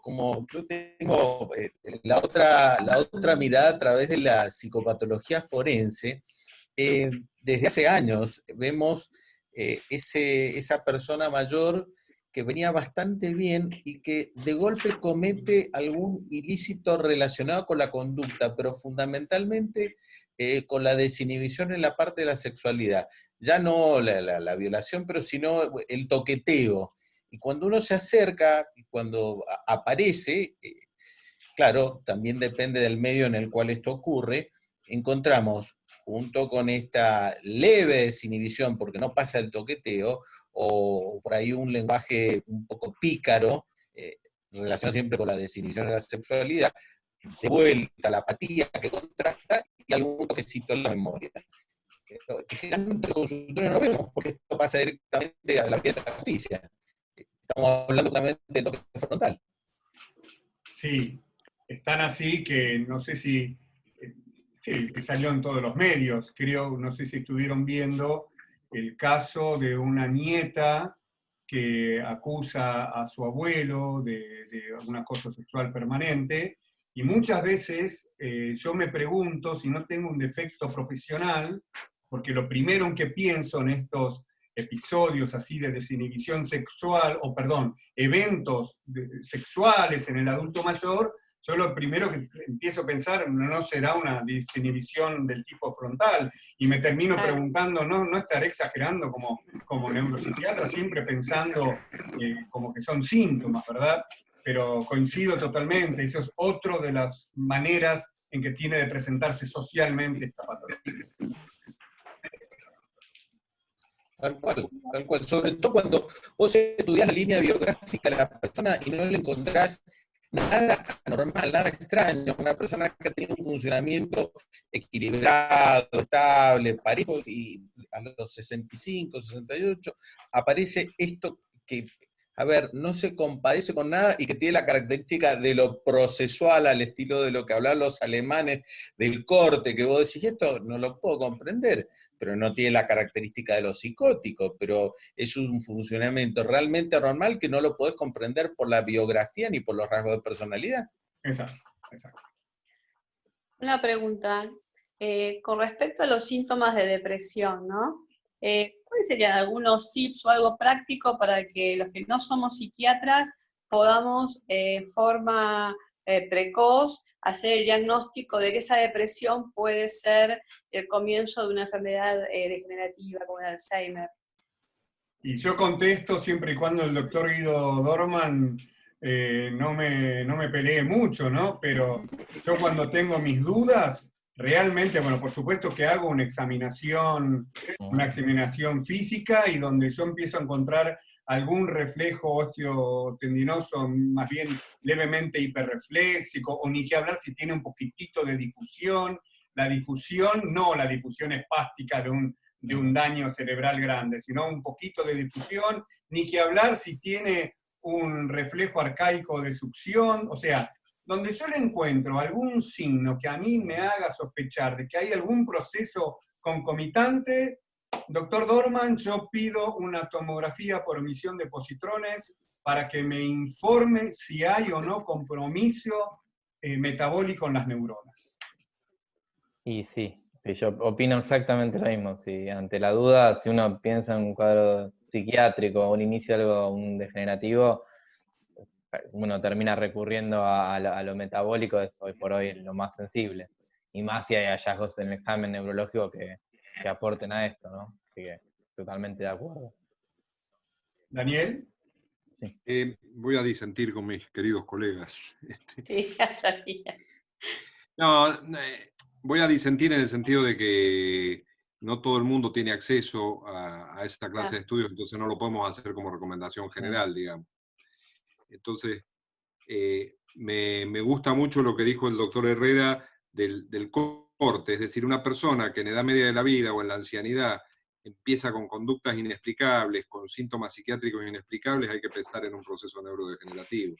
como yo tengo la otra mirada a través de la psicopatología forense, desde hace años vemos esa persona mayor que venía bastante bien y que de golpe comete algún ilícito relacionado con la conducta, pero fundamentalmente con la desinhibición en la parte de la sexualidad. Ya no la violación, pero sino el toqueteo. Y cuando uno se acerca, cuando aparece, claro, también depende del medio en el cual esto ocurre, encontramos, junto con esta leve desinhibición, porque no pasa el toqueteo, o por ahí un lenguaje un poco pícaro, relacionado siempre con la desinhibición de la sexualidad, de vuelta la apatía que contrasta y algún toquecito en la memoria. Que generalmente los consultores no lo vemos, porque esto pasa directamente a la vía de la justicia. Estamos hablando claramente de toque frontal. Sí, están así que no sé si, sí, salió en todos los medios, creo, no sé si estuvieron viendo el caso de una nieta que acusa a su abuelo de un acoso sexual permanente, y muchas veces yo me pregunto si no tengo un defecto profesional, porque lo primero en que pienso en estos episodios así de desinhibición sexual, o perdón, eventos sexuales en el adulto mayor, yo lo primero que empiezo a pensar no será una desinhibición del tipo frontal, y me termino preguntando, no estaré exagerando como neuropsiquiatra, siempre pensando como que son síntomas, ¿verdad? Pero coincido totalmente, eso es otra de las maneras en que tiene de presentarse socialmente esta patología. Tal cual. Sobre todo cuando vos estudiás la línea biográfica de la persona y no le encontrás nada anormal, nada extraño. Una persona que tiene un funcionamiento equilibrado, estable, parejo, y a los 65, 68, aparece esto que, a ver, no se compadece con nada y que tiene la característica de lo procesual, al estilo de lo que hablan los alemanes, del corte, que vos decís, esto no lo puedo comprender, pero no tiene la característica de lo psicótico, pero es un funcionamiento realmente anormal que no lo podés comprender por la biografía ni por los rasgos de personalidad. Exacto, exacto. Una pregunta, con respecto a los síntomas de depresión, ¿no? ¿Cuáles serían algunos tips o algo práctico para que los que no somos psiquiatras podamos en forma precoz hacer el diagnóstico de que esa depresión puede ser el comienzo de una enfermedad degenerativa como el Alzheimer? Y yo contesto siempre y cuando el doctor Guido Dorman no me pelee mucho, ¿no? Pero yo cuando tengo mis dudas, realmente, bueno, por supuesto que hago una examinación física y donde yo empiezo a encontrar algún reflejo osteotendinoso más bien levemente hiperrefléxico, o ni que hablar si tiene un poquitito de difusión. La difusión, no la difusión espástica de un daño cerebral grande, sino un poquito de difusión, ni que hablar si tiene un reflejo arcaico de succión, o sea, donde yo le encuentro algún signo que a mí me haga sospechar de que hay algún proceso concomitante, doctor Dorman, yo pido una tomografía por emisión de positrones para que me informe si hay o no compromiso metabólico en las neuronas. Y sí, yo opino exactamente lo mismo. Si ante la duda, si uno piensa en un cuadro psiquiátrico o un inicio de algo un degenerativo, uno termina recurriendo a lo metabólico, es hoy por hoy lo más sensible. Y más si hay hallazgos en el examen neurológico que aporten a esto, ¿no? Así que totalmente de acuerdo. Daniel. Sí. Voy a disentir con mis queridos colegas. Sí, ya sabía. No, voy a disentir en el sentido de que no todo el mundo tiene acceso a esta clase de estudios, entonces no lo podemos hacer como recomendación general, digamos. Entonces, me gusta mucho lo que dijo el doctor Herrera del corte, es decir, una persona que en edad media de la vida o en la ancianidad empieza con conductas inexplicables, con síntomas psiquiátricos inexplicables, hay que pensar en un proceso neurodegenerativo,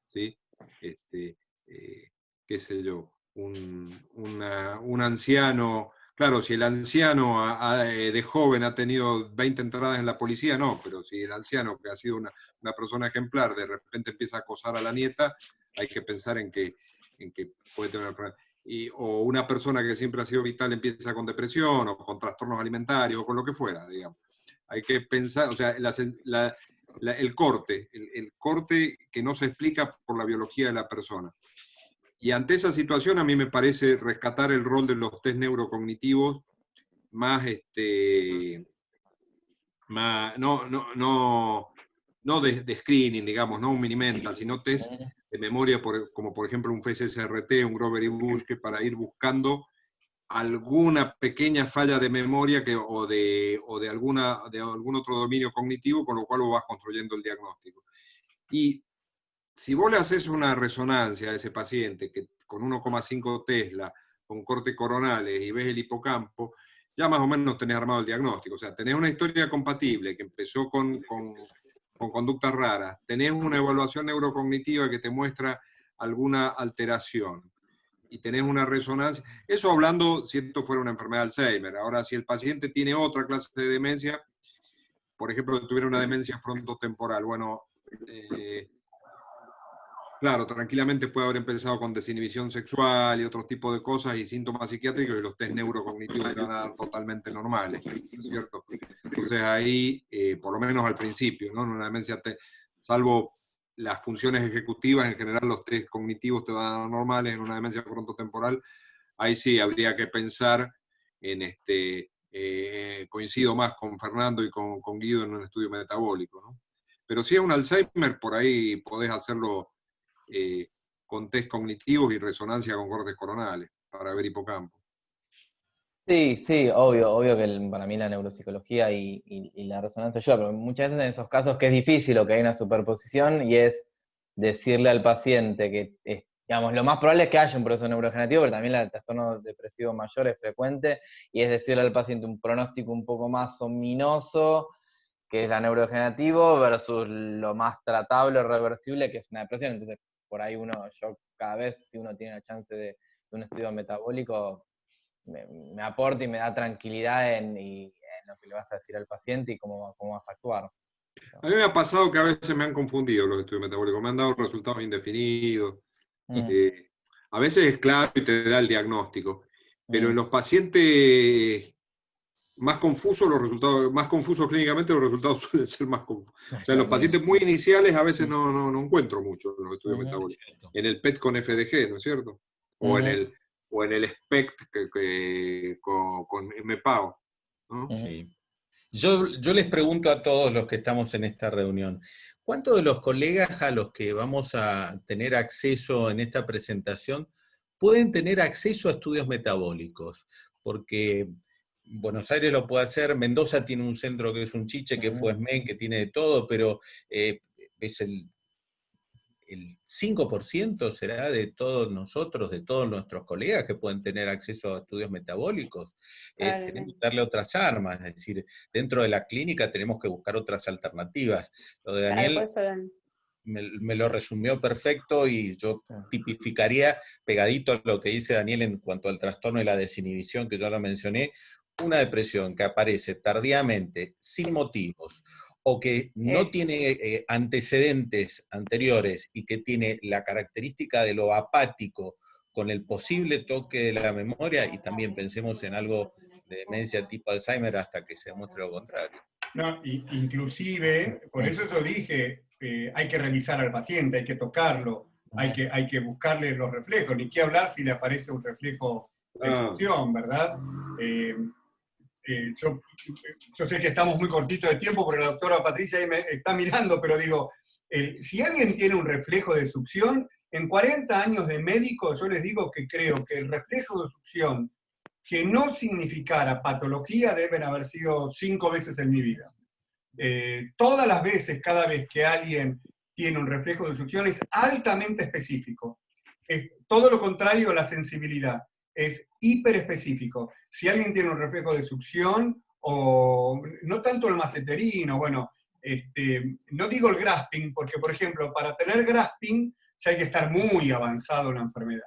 ¿sí? Qué sé yo, un anciano, Claro, si el anciano de joven ha tenido 20 entradas en la policía, no, pero si el anciano, que ha sido una persona ejemplar, de repente empieza a acosar a la nieta, hay que pensar en que puede tener una enfermedad. O una persona que siempre ha sido vital empieza con depresión o con trastornos alimentarios o con lo que fuera, digamos. Hay que pensar, o sea, el corte que no se explica por la biología de la persona. Y ante esa situación a mí me parece rescatar el rol de los test neurocognitivos más, no de screening, digamos, no un mini-mental, sino test de memoria, como por ejemplo un FSSRT, un Grover y Bush, que para ir buscando alguna pequeña falla de memoria o de algún otro dominio cognitivo, con lo cual vos vas construyendo el diagnóstico. Y si vos le haces una resonancia a ese paciente que con 1,5 Tesla, con cortes coronales, y ves el hipocampo, ya más o menos tenés armado el diagnóstico. O sea, tenés una historia compatible que empezó con conductas raras, tenés una evaluación neurocognitiva que te muestra alguna alteración, y tenés una resonancia. Eso hablando si esto fuera una enfermedad de Alzheimer. Ahora, si el paciente tiene otra clase de demencia, por ejemplo, tuviera una demencia frontotemporal, bueno, claro, tranquilamente puede haber empezado con desinhibición sexual y otro tipo de cosas y síntomas psiquiátricos, y los test neurocognitivos te van a dar totalmente normales, ¿no es cierto? Entonces ahí, por lo menos al principio, ¿no? En una demencia, salvo las funciones ejecutivas, en general los test cognitivos te van a dar normales. En una demencia frontotemporal, ahí sí habría que pensar en coincido más con Fernando y con Guido en un estudio metabólico, ¿no? Pero si es un Alzheimer, por ahí podés hacerlo con test cognitivos y resonancia con cortes coronales para ver hipocampo. Sí, sí, obvio que para mí la neuropsicología y la resonancia ayuda, pero muchas veces en esos casos que es difícil o que hay una superposición y es decirle al paciente que, digamos, lo más probable es que haya un proceso neurodegenerativo, pero también el trastorno depresivo mayor es frecuente, y es decirle al paciente un pronóstico un poco más ominoso, que es la neurodegenerativo, versus lo más tratable o reversible, que es una depresión. Entonces, por ahí yo cada vez, si uno tiene la chance de un estudio metabólico, me aporta y me da tranquilidad en lo que le vas a decir al paciente y cómo vas a actuar. A mí me ha pasado que a veces me han confundido los estudios metabólicos, me han dado resultados indefinidos. A veces es claro y te da el diagnóstico, pero en los pacientes más confusos, más confusos clínicamente, los resultados suelen ser más confusos. O sea, en los pacientes muy iniciales a veces no encuentro mucho en los estudios metabólicos. En el PET con FDG, ¿no es cierto? O en el SPECT con MPAO, ¿no? Sí. Yo les pregunto a todos los que estamos en esta reunión, ¿cuántos de los colegas a los que vamos a tener acceso en esta presentación pueden tener acceso a estudios metabólicos? Porque Buenos Aires lo puede hacer, Mendoza tiene un centro que es un chiche, que fue SMEN, que tiene de todo, pero es el 5% será de todos nosotros, de todos nuestros colegas que pueden tener acceso a estudios metabólicos. Tenemos que darle otras armas, es decir, dentro de la clínica tenemos que buscar otras alternativas. Lo de Daniel me lo resumió perfecto, y yo tipificaría, pegadito a lo que dice Daniel en cuanto al trastorno de la desinhibición, que yo lo mencioné, una depresión que aparece tardíamente, sin motivos, o que no tiene antecedentes anteriores y que tiene la característica de lo apático con el posible toque de la memoria, y también pensemos en algo de demencia tipo Alzheimer hasta que se demuestre lo contrario. No, inclusive, por eso yo dije, hay que revisar al paciente, hay que tocarlo, hay que buscarle los reflejos, ni qué hablar si le aparece un reflejo de succión, ¿verdad? Yo sé que estamos muy cortitos de tiempo, porque la doctora Patricia ahí me está mirando, pero digo, si alguien tiene un reflejo de succión, en 40 años de médico, yo les digo que creo que el reflejo de succión que no significara patología deben haber sido 5 veces en mi vida. Todas las veces, cada vez que alguien tiene un reflejo de succión, es altamente específico. Es todo lo contrario a la sensibilidad. Es hiperespecífico. Si alguien tiene un reflejo de succión, o no tanto el maceterino, bueno, no digo el grasping, porque, por ejemplo, para tener grasping ya hay que estar muy avanzado en la enfermedad,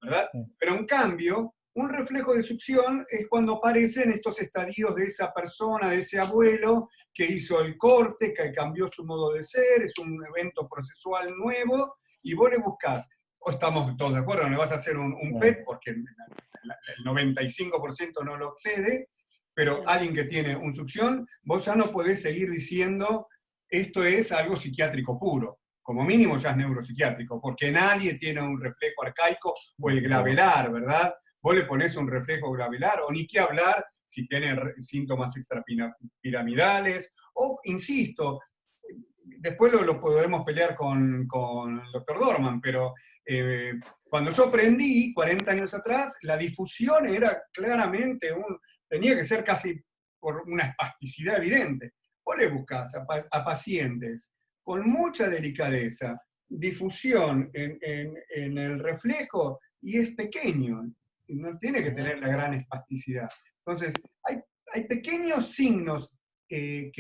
¿verdad? Pero en cambio, un reflejo de succión es cuando aparecen estos estadios de esa persona, de ese abuelo que hizo el corte, que cambió su modo de ser, es un evento procesual nuevo, y vos le buscás, o estamos todos de acuerdo, no le vas a hacer un PET porque el 95% no lo excede, pero alguien que tiene un succión, vos ya no podés seguir diciendo esto es algo psiquiátrico puro. Como mínimo ya es neuropsiquiátrico, porque nadie tiene un reflejo arcaico o el glabelar, ¿verdad? Vos le ponés un reflejo glabelar, o ni qué hablar si tiene síntomas extrapiramidales, o, insisto, después lo podemos pelear con el doctor Dorman, pero cuando yo aprendí, 40 años atrás, la difusión era claramente tenía que ser casi por una espasticidad evidente. Vos le buscás a pacientes con mucha delicadeza, difusión en el reflejo, y es pequeño, no tiene que tener la gran espasticidad. Entonces, hay pequeños signos que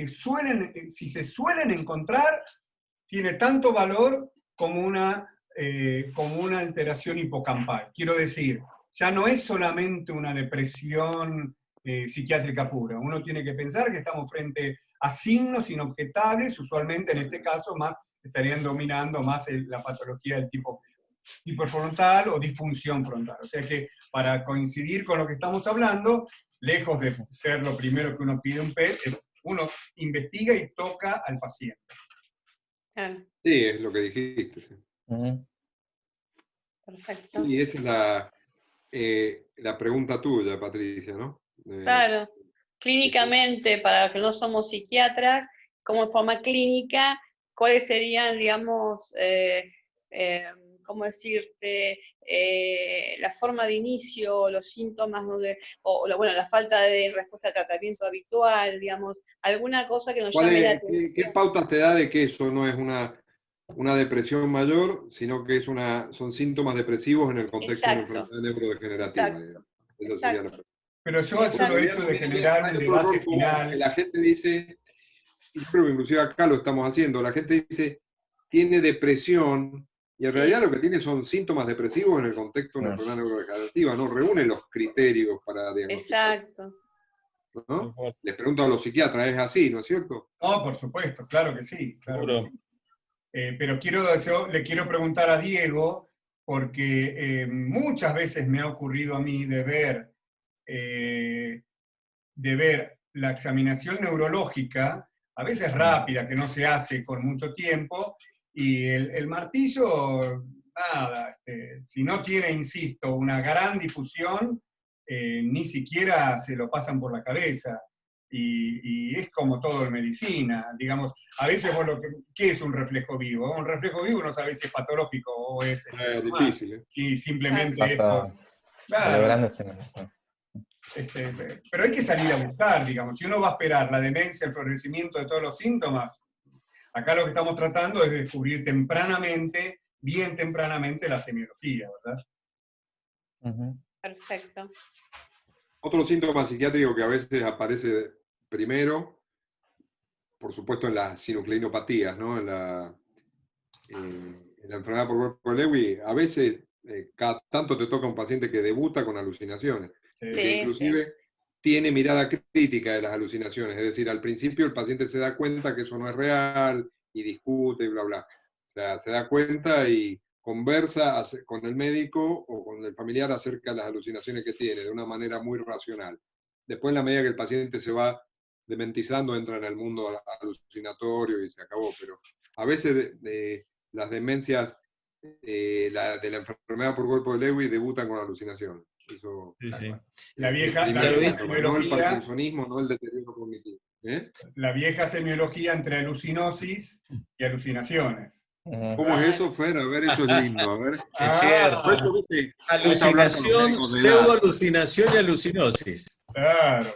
si se suelen encontrar, tiene tanto valor como una alteración hipocampal. Quiero decir, ya no es solamente una depresión psiquiátrica pura. Uno tiene que pensar que estamos frente a signos inobjetables, usualmente en este caso más estarían dominando más la patología del tipo hiperfrontal o disfunción frontal. O sea que para coincidir con lo que estamos hablando, lejos de ser lo primero que uno pide un PET, uno investiga y toca al paciente. Sí, es lo que dijiste. Sí. Perfecto. Y esa es la pregunta tuya, Patricia, ¿no? Claro. Clínicamente, para los que no somos psiquiatras, como en forma clínica, ¿cuáles serían, digamos, cómo decirte, la forma de inicio, los síntomas, bueno, la falta de respuesta al tratamiento habitual, digamos, alguna cosa que nos llame la atención? ¿Qué pautas te da de que eso no es una depresión mayor, sino que son síntomas depresivos en el contexto de una enfermedad neurodegenerativa? Esa sería la pregunta. Pero yo eso lo he hecho de generar un debate final. La gente dice, y yo creo que inclusive acá lo estamos haciendo, la gente dice, tiene depresión, y en realidad lo que tiene son síntomas depresivos en el contexto de una enfermedad neurodegenerativa, no reúne los criterios para diagnosticar. Exacto. ¿No? Les pregunto a los psiquiatras, ¿es así, no es cierto? No, por supuesto, claro que sí. Claro que sí. Pero yo le quiero preguntar a Diego, porque muchas veces me ha ocurrido a mí de ver la examinación neurológica, a veces rápida, que no se hace con mucho tiempo, y el martillo, nada, si no tiene, insisto, una gran difusión, ni siquiera se lo pasan por la cabeza. Y es como todo en medicina, digamos, a veces ¿qué es un reflejo vivo? Un reflejo vivo no sabe si es patológico o es difícil, ¿eh? Si simplemente es por... Claro. Pero hay que salir a buscar, digamos, si uno va a esperar la demencia, el florecimiento de todos los síntomas, acá lo que estamos tratando es de descubrir tempranamente, bien tempranamente, la semiología, ¿verdad? Perfecto. Otro síntoma psiquiátrico que a veces aparece primero, por supuesto en las sinucleinopatías, ¿no? En la enfermedad por cuerpo de Lewy, a veces cada tanto te toca un paciente que debuta con alucinaciones, que inclusive tiene mirada crítica de las alucinaciones, es decir, al principio el paciente se da cuenta que eso no es real y discute y bla, bla. O sea, se da cuenta y conversa con el médico o con el familiar acerca de las alucinaciones que tiene, de una manera muy racional. Después, en la medida que el paciente se va dementizando, entra en el mundo alucinatorio y se acabó. Pero a veces las demencias de la enfermedad por cuerpo de Lewy debutan con alucinaciones. Eso, sí. La vieja semiología, no el parkinsonismo, no el deterioro cognitivo. La vieja semiología entre alucinosis y alucinaciones. ¿Cómo es eso, Fer? A ver, eso es lindo. A ver. Es cierto. Eso, ¿viste? Alucinación, pseudoalucinación y alucinosis. Claro.